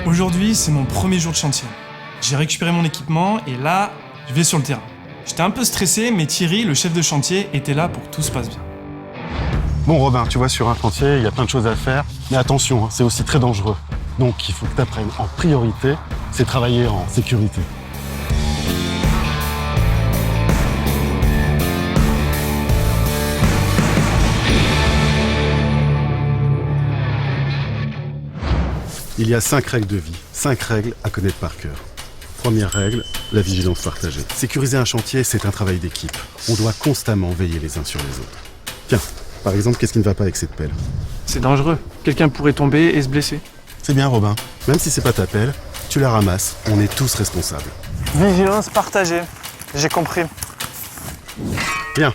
Aujourd'hui, c'est mon premier jour de chantier. J'ai récupéré mon équipement et là, je vais sur le terrain. J'étais un peu stressé, mais Thierry, le chef de chantier, était là pour que tout se passe bien. Bon Robin, tu vois, sur un chantier, il y a plein de choses à faire. Mais attention, c'est aussi très dangereux. Donc il faut que tu apprennes en priorité, c'est travailler en sécurité. Il y a 5 règles de vie, 5 règles à connaître par cœur. Première règle, la vigilance partagée. Sécuriser un chantier, c'est un travail d'équipe. On doit constamment veiller les uns sur les autres. Tiens, par exemple, qu'est-ce qui ne va pas avec cette pelle? C'est dangereux. Quelqu'un pourrait tomber et se blesser. C'est bien Robin, même si c'est pas ta pelle, tu la ramasses, on est tous responsables. Vigilance partagée. J'ai compris. Bien.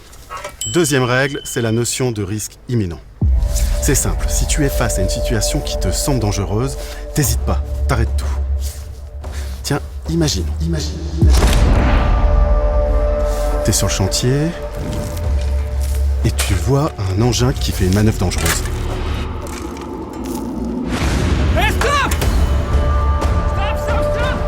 Deuxième règle, c'est la notion de risque imminent. C'est simple, si tu es face à une situation qui te semble dangereuse, t'hésites pas, t'arrêtes tout. Tiens, imagine. T'es sur le chantier et tu vois un engin qui fait une manœuvre dangereuse. Hey, stop! Stop! Stop!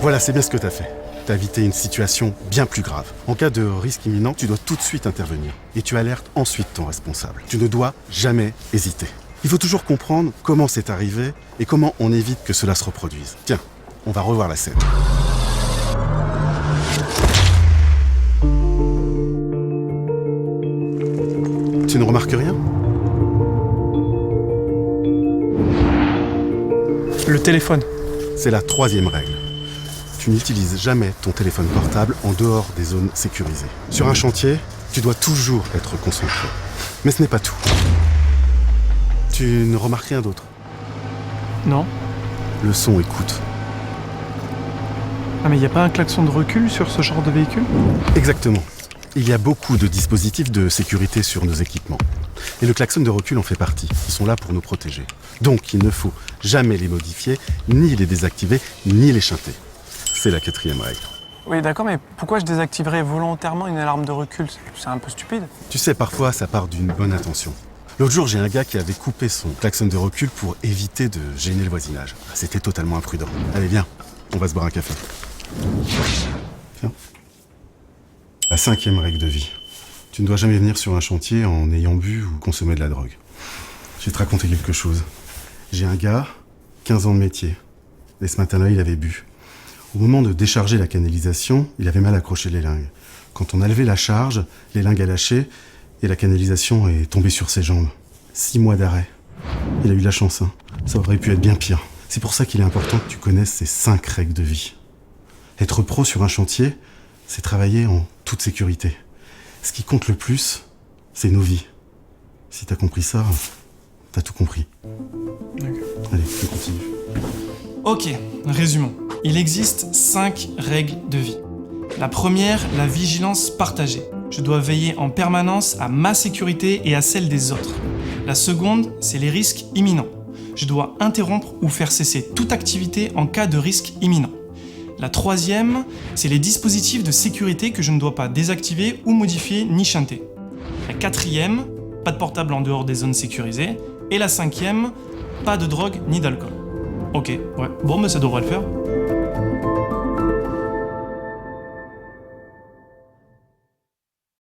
Voilà, c'est bien ce que t'as fait. T'as évité une situation bien plus grave. En cas de risque imminent, tu dois tout de suite intervenir. Et tu alertes ensuite ton responsable. Tu ne dois jamais hésiter. Il faut toujours comprendre comment c'est arrivé et comment on évite que cela se reproduise. Tiens, on va revoir la scène. Tu ne remarques rien ? Le téléphone. C'est la troisième règle. Tu n'utilises jamais ton téléphone portable en dehors des zones sécurisées. Sur un chantier, tu dois toujours être concentré. Mais ce n'est pas tout. Tu ne remarques rien d'autre. Non. Le son écoute. Ah mais il n'y a pas un klaxon de recul sur ce genre de véhicule? Exactement. Il y a beaucoup de dispositifs de sécurité sur nos équipements. Et le klaxon de recul en fait partie. Ils sont là pour nous protéger. Donc il ne faut jamais les modifier, ni les désactiver, ni les chanter. C'est la quatrième règle. Oui d'accord, mais pourquoi je désactiverais volontairement une alarme de recul? C'est un peu stupide. Tu sais, parfois ça part d'une bonne intention. L'autre jour, j'ai un gars qui avait coupé son klaxon de recul pour éviter de gêner le voisinage. C'était totalement imprudent. Allez, viens, on va se boire un café. Tiens. La cinquième règle de vie. Tu ne dois jamais venir sur un chantier en ayant bu ou consommé de la drogue. Je vais te raconter quelque chose. J'ai un gars, 15 ans de métier. Et ce matin-là, il avait bu. Au moment de décharger la canalisation, il avait mal accroché les lingues. Quand on a levé la charge, les lingues a lâché et la canalisation est tombée sur ses jambes. 6 mois d'arrêt. Il a eu de la chance, hein. Ça aurait pu être bien pire. C'est pour ça qu'il est important que tu connaisses ces 5 règles de vie. Être pro sur un chantier, c'est travailler en toute sécurité. Ce qui compte le plus, c'est nos vies. Si t'as compris ça, t'as tout compris. Okay. Allez, on continue. Ok, résumons. Il existe 5 règles de vie. La première, la vigilance partagée. Je dois veiller en permanence à ma sécurité et à celle des autres. La seconde, c'est les risques imminents. Je dois interrompre ou faire cesser toute activité en cas de risque imminent. La troisième, c'est les dispositifs de sécurité que je ne dois pas désactiver ou modifier ni chanter. La quatrième, pas de portable en dehors des zones sécurisées. Et la cinquième, pas de drogue ni d'alcool. Ok, ouais, bon mais ça devrait le faire.